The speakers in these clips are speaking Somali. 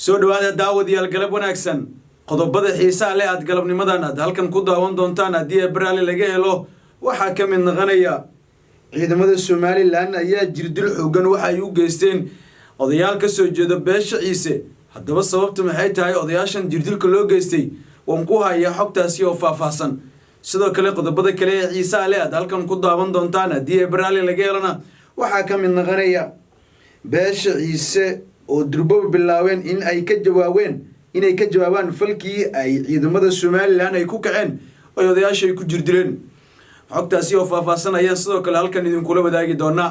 soo dhawaada daawadayaal galab wanaagsan qodobada xiisaha leh aad galabnimadan aad halkan ku daawan doontaan haddii Abraali laga helo waxaa ka mid noqonaya ciidamada Somaliland ayaa jirdil xoogan waxa ay u geysteen odayaal ka soo jeeda beesha Ciise haddaba sababtu maxay tahay odayaashan jirdilka loo geystay waan ku hayaa xogtaasi oo faahfaahsan sidoo kale qodobada kale ee xiisaha leh aad halkan ku daawan doontaan haddii Abraali laga helana waxaa ka mid noqonaya beesha Ciise oo durbo bilaaween in ay ka jawaabaan falkii ay ciidamada Somaliland ay ku kaceen oo odayaasha ay ku jirdileen xogtaasi oo faahfaahsanayaan sidoo kale halkan idin kula wadaagi doonaa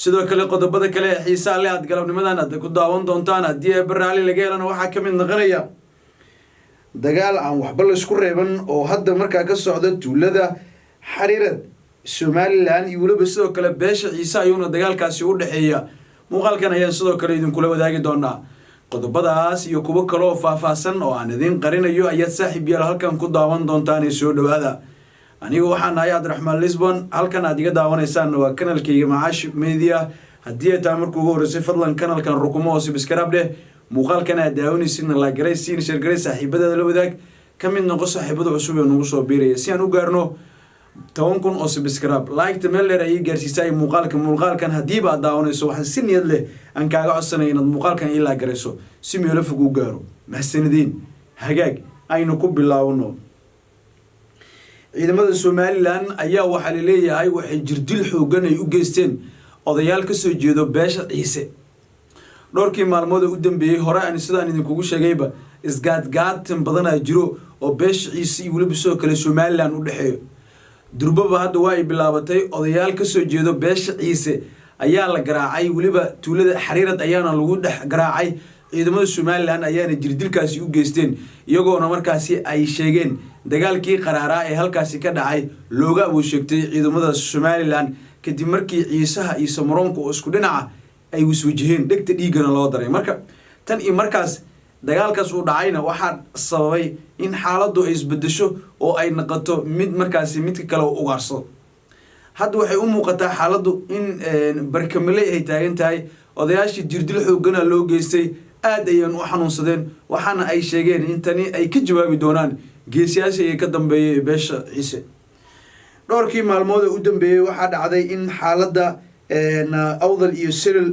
sidoo kale qodobada kale ee xiisaha leh aad galabnimadan aad ku daawan doontaan haddii Abraali laga helana waxaa ka mid noqonaya dagaal aan waxba la isku reeban oo hadda markaa ka socda tuulada Xariirad Somaliland iyo waliba sidoo kale beesha Ciise ayuuna dagaalkaasi u dhaxeeya muuqaalkan ayaan sidoo kale idin kula wadaagi doonaa qodobadaas iyo kuwa kale oo faahfaahsan oo aan idin qarinayo ayaad saaxiib yaal halkan ku daawan doontaan soo dhawaada anigu waxaan ahay Abdiraxmaan Lisbon halkan aad iga daawanaysaan waa kanalkayga Macaash Media haddii aad markuu ugu horeysay fadlan kanalkan rukumo oo subscribe dheh muuqaalkan aad daawanaysiin la garaysiin share garay saaxiibada la wadaag ka mid noqo saaxiibada cusub ee nagu soo biiraya si aan u gaarno 10,000 oo subscribe like meel dheer ay gaarsiisay muuqaalkan haddii baad daawanayso waxaan si niyad leh aan kaaga codsanayn inaad muuqaalkan ila garayso si meel fog u gaaro mahsanidin hagaag aynu ku bilaawno ciidamada Somaliland ayaa waxa la leeyahay waxay jirdil xoogan ay u geysteen odayaal ka soo jeedo beesha Ciise dhowrkii maalmood u dambeeyay hore aan sidaan idin kugu sheegayba isgaadgaadtan badan ay jiro oo beesha Ciise iyo waliba soo kale Somaliland u dhaxeeyo durbaba hadda waa ay bilaabatay odayaal ka soo jeedo beesha Ciise ayaa la garaacay waliba tuulada Xariirad ayaana lagu dhex garaacay ciidamada Somaliland ayaana jirdilkaasi u geysteen iyagoona markaasi ay sheegeen dagaalkii qaraaraa ee halkaasi ka dhacay looga awood sheegtay ciidamada Somaliland kadib markii Ciisaha iyo Samaroonku isku dhinaca ay waswajaheen dhegta dhiigana loo daray marka tan iyo markaas dagaalkaas uu dhacayna waxa sababay in xaaladdu ay isbedesho oo ay noqoto mid markaasi mid kale u ugaarso hadda waxay u muuqataa xaaladdu in barkamalay ay taagan tahay odayaashii jirdil xoogana loo geystay aad ayaan u xanuunsadeen waxaana ay sheegeen in tani ay ka jawaabi doonaan geesiyaasha ka dambeeyay beesha Ciise dhowrkii maalmood u dambeeyay waxa dhacday in xaaladda awdal iyo silil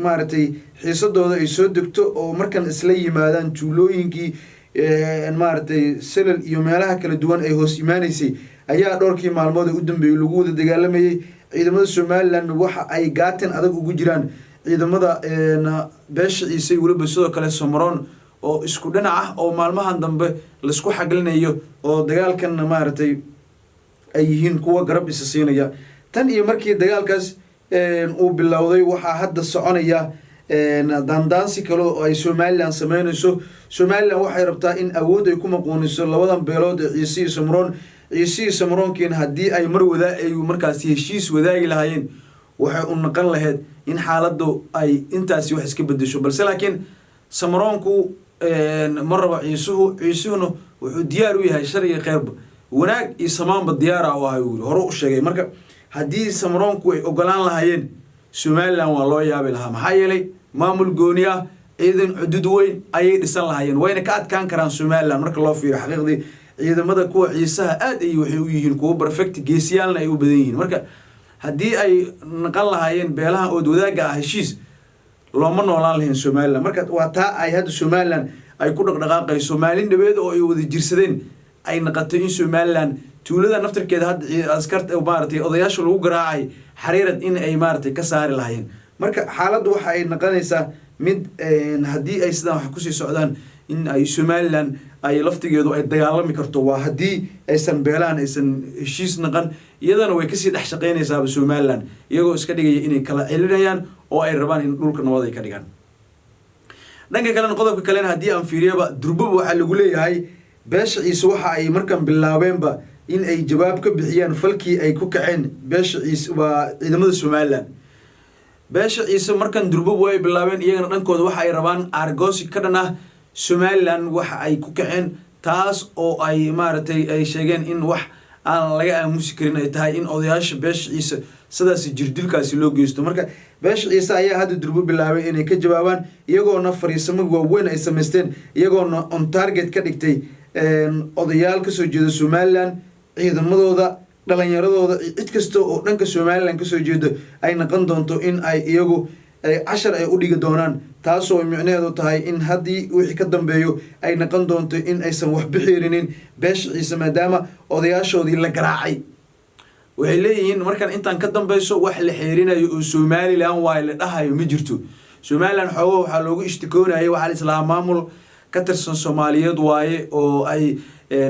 maartay xiisadooda ay soo degto oo markan isla yimaadaan tuulooyinkii maartay silil iyo meelaha kala duwan ay hoos imaanaysay ayaa dhowrkii maalmood u dambeeyay lagu wada dagaalamayay ciidamada Somaliland waxa ay gaateen adag ugu jiraan ciidamada beesha Ciise waliba sidoo kale Samaroon oo isku dhinac ah oo maalmahan dambe la isku xaglinayo oo dagaalkan maartay ay yihiin kuwa garab isa siinaya tan iyo markii dagaalkaas uu bilowday waxa hadda soconaya dandaansi kale oo ay Somaliland sameynayso Somaliland waxay rabtaa in awood ay ku maquuniso labadan beelood ee Ciise iyo Samaroon Ciise iyo Samaroonkiin haddii ay markaas heshiis wadaagi lahaayeen waxay u noqon lahayd in xaaladdu ay intaasi wax iska bedesho balse laakiin Samaroonku marba Ciisuhuna wuxuu diyaar u yahay sharci qeyrba wanaag iyo samaanba diyaar ah oo ay hore u sheegay marka haddii Samaroonku ay ogolaan lahaayeen Somaliland waa loo yaabi lahaa maxaa yeelay maamul gooni ah ciidan xuduud weyn ayay dhisan lahaayeen wayna ka adkaan karaan Somaliland marka loo fiiriyo xaqiiqdii ciidamada kuwa Ciisaha aad ay waxay u yihiin kuwa perfect geesiyaalna ay u badan yihiin marka haddii ay naqan lahaayeen beelaha oo wadaaga ah heshiis looma noolaan lahayn Somaliland marka waa taa ay hadda Somaliland ay ku dhaqdhaqaaqayso maalin dhabeed oo ay wada jirsadeen ay naqatay in Somaliland tuulada naftarkeeda hadda askarta maartay odayaasha lagu garaacay Xariirad in ay maartay ka saari lahaayeen marka xaaladdu waxa ay noqonaysaa mid haddii ay sidaan wax ku sii socdaan in ay Somaliland ay laftigeedu ay dagaalami karto waa haddii aysan beelaan aysan heshiis naqan iyadana way ka sii dhex shaqeynaysaa Somaliland iyagoo iska dhigaya inay kala celinayaan oo ay rabaan in dhulka nabad ay ka dhigaan dhanka kale qodobka kale haddii aan fiiriyaba durbaba waxa lagu leeyahay beesha Ciise waxa ay markan bilaabeenba in ay jawaab ka bixiyaan falkii ay ku kaceen beesha Ciise waa ciidamada Somaliland beesha Ciise markan durbaba way bilaabeen iyagana dhankooda waxa ay rabaan argoosi ka dhan ah Somaliland waxa ay ku kaceen taas oo ay maartay ay sheegeen in wax aan laga aamusi karin ay tahay in odayaasha beesha Ciise sidaas jirdilkaasi loo geysto marka beesha ciise ayaa hadda durbo bilaabay inay ka jawaabaan iyagoona fariisamo waaweyn ay samaysteen iyagoona on target ka dhigtay odayaal kasoo jeeda Somaliland ciidamadooda dhalinyaradooda cid kasta oo dhanka Somaliland kasoo jeeda ay noqon doonto in ay iyagu cashar ay u dhigi doonaan taasoo micnaheedu tahay in haddii wixii ka dambeeyo ay noqon doonto in aysan wax bixirinin beesha ciise maadaama odayaashoodii la garaacay waxay leeyihiin markan intaan ka dambayso wax la xeerinayo oo Somaliland waa la dhahayo ma jirto Somaliland xoogo waxa loogu ishtikoonayay waxa la islaam maamul ka tirsan Soomaaliyeed waaye oo ay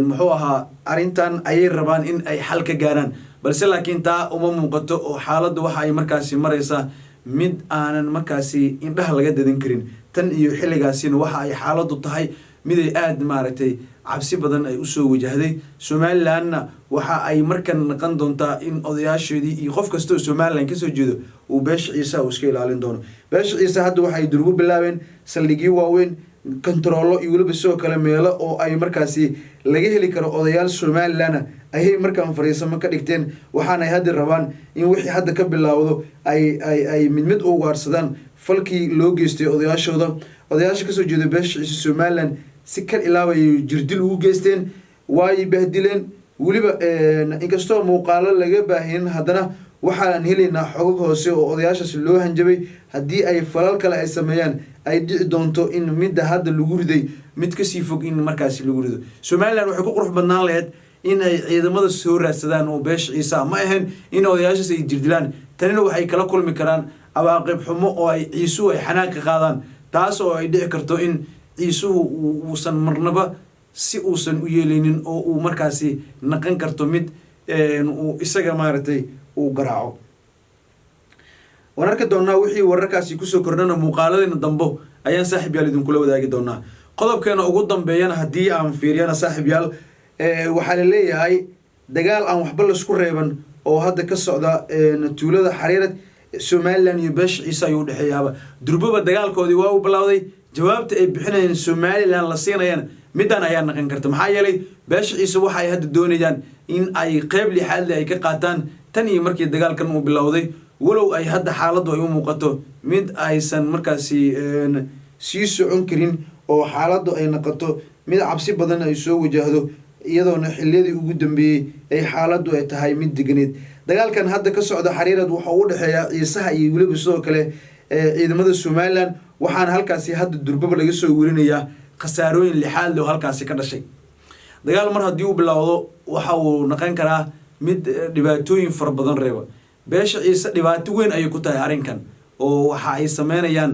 muxuu ahaa arintan ay rabaan in ay xal ka gaaraan balse laakiin taa uma muuqato oo xaaladdu waxa ay markaasi maraysaa mid aanan markaasi indhaha laga dadan karin tan iyo xilligaasina waxa ay xaaladdu tahay mid ay aad maaragtay cabsi badan ay u soo wajahday Somalilandna waxa ay markan noqon doontaa in odayaashoodii iyo qof kasta oo Somaliland ka soo jeedo uu beesha ciise uu iska ilaalin doono beesha ciise hadda waxay durbo bilaabeen saldhigyo waaweyn controllo iyo waliba soo kala meelo oo ay markaasi laga heli karo odayaal Somaliland ayay markaan fariisamo ka dhigteen waxaana ay hadda rabaan in wixii hadda ka bilaawdo ay mid u gaarsadaan falkii loo geystay odayaasha kasoo jeeda beesha ciise Somaliland si kal ilaaway jirdil ugu geysteen way bahdileen waliba inkastoo muuqaalo laga baahin haddana waxaan helaynaa xogog hoose oo odayaashaas loo hanjabay haddii ay falal kale ay sameeyaan ay dhici doonto in midda hadda lagu riday mid ka sii fog in markaasi lagu rido Somaliland waxay ku qurux badnaan lahayd in ay ciidamada soo raadsadaan oo beesha ciise ma ahayn in odayaashaas ay jirdilaan tanina waxay kala kulmi karaan abaaqib xumo oo ay ciisuhu ay xanaaq ka qaadaan taas oo ay dhici karto in ciisuhu uusan marnaba si uusan u yeelinin oo uu markaasi naqan karto mid uu isaga maaragtay uu garaaco wararka doonaa wixii wararkaasi ku soo kordhana muuqaaladina dambo ayaan saaxiib yaal idin kula wadaagi doonaa qodobkeena ugu dambeeyana haddii aan fiiriyana saaxiib yaal waxaa la leeyahay dagaal aan waxba la isku reeban oo hadda ka socda tuulada Xariirad Somaliland iyo beesha ciise ayuu dhaxeeyaaba durbaba dagaalkoodii waa u bilowday jawaabta ay bixinayeen Somaliland la siinayaan midaan ayaa naqan karta maxaa yeelay beesha ciise waxa ay hadda doonayaan in ay qayb lixaad ay ka qaataan tan iyo markii dagaalkan uu bilowday walow ay hadda xaaladdu ay u muuqato mid aysan markaasi sii socon karin oo xaaladdu ay noqoto mid cabsi badan ay soo wajahdo iyadoona xilliyadii ugu dambeeyay ay xaaladdu ay tahay mid deganeed dagaalkan hadda ka socda Xariirad waxa uu dhaxeeyaa ciisaha iyo waliba sidoo kale ciidamada Somaliland waxaan halkaasi hadda durbaba laga soo werinayaa khasaarooyin lixaad loo halkaasi ka dhashay dagaal mar haddii uu bilowdo waxa uu noqon karaa mid dhibaatooyin fara badan reeba beesha ciise dhibaato weyn ay ku tahay arrinkan oo waxa ay sameynayaan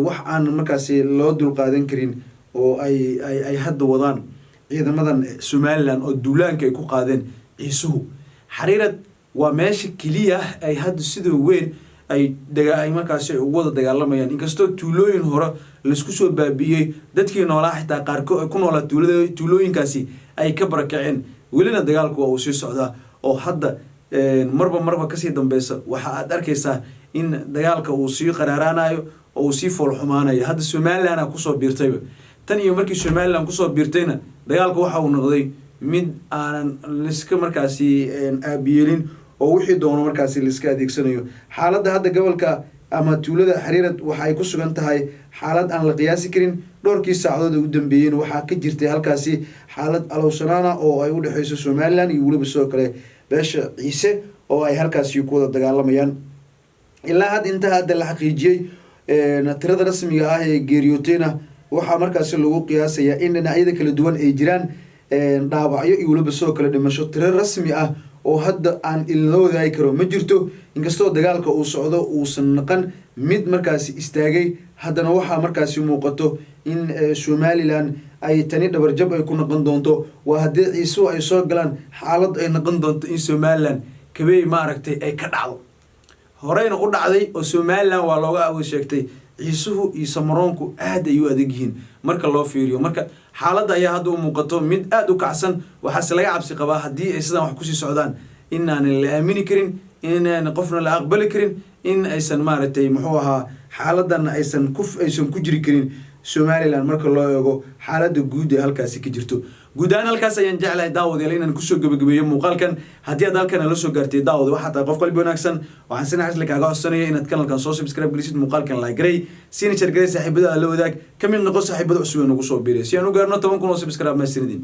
wax aan markaasi loo dulqaadan karin oo ay hadda wadaan ciidamadan Somaliland oo duulaanka ay ku qaadeen ciisuhu Xariirad waa meesha kaliya ay hadda sidoo weyn ay markaasi ugu wada dagaalamayaan inkastoo tuulooyin hore la isku soo baabiyay dadkii noolaa xitaa qaarkood ku noolaa tuulooyinkaasi ay ka barakaceen welina dagaalku waa uu sii socdaa oo hadda marba kasii dambeysa waxa aad arkaysaa in dagaalka uu sii qaraaraanayo oo uu sii foolxumaanayo hadda Somaliland ku soo biirtayba tan iyo markii Somaliland ku soo biirtayna dagaalku waxa uu noqday mid aanan liska markaasi aabiyeelin oo wixii doono markaasi liska adeegsanayo xaaladda hadda gobolka ama tuulada Xariirad waxa ay ku sugan tahay xaalad aan la qiyaasi karin dhowrkii saacadood ugu dambeeyeen waxa ka jirtay halkaasi xaalad alowsanaana oo ay u dhaxayso Somaliland iyo waliba soo kale beesha ciise oo ay halkaasi ku wada dagaalamayaan ilaa had inta hadda la xaqiijiyay tirada rasmiga ah ee geeriyootayna waxa markaasi lagu qiyaasayaa in dhinacyada kala duwan ay jiraan dhaawacyo iyo waliba soo kale dhimasho tiro rasmi ah oo hadda aan ilaa wadaagi karo ma jirto inkastoo dagaalka uu socdo uusan naqan mid markaasi istaagay haddana waxaa markaasi muuqato in Somaliland ay tani dhabarjab ay ku noqon doonto waa haddii ciise ay soo galaan xaalad ay noqon doonto in Somaliland kabay maaragtay ay ka dhacdo horeyna u dhacday oo Somaliland waa looga awood sheegtay ciisuhu iyo samaroonku aad ay u adag yihiin marka loo fiiriyo marka xaaladda ayaa hadda u muuqato mid aad u kacsan waxaase laga cabsi qabaa haddii ay sidan wax kusii socdaan inaanan la aamini karin inaan qofna la aqbali karin in aysan maaragtay muxuu ahaa xaaladan aysan ku jiri karin Somaliland marka loo eego xaaladda guud ee halkaasi ka jirto guud ahaan halkaas ayaan jeclahay daawadayaal inaan kusoo gabagabeeyo muuqaalkan haddii aad halkan la soo gaartay daawada waxaa tahay qof qalbi wanaagsan waxaan si naxariis leh kaaga codsanaya inaad kanalkan soo subscribe gelisid muuqaalkan like garay siina share garay saaxiibada la wadaag ka mid noqo saaxiibada cusub ee nagu soo biiray si aan u gaarno 10,000 oo subscribe ma siinidin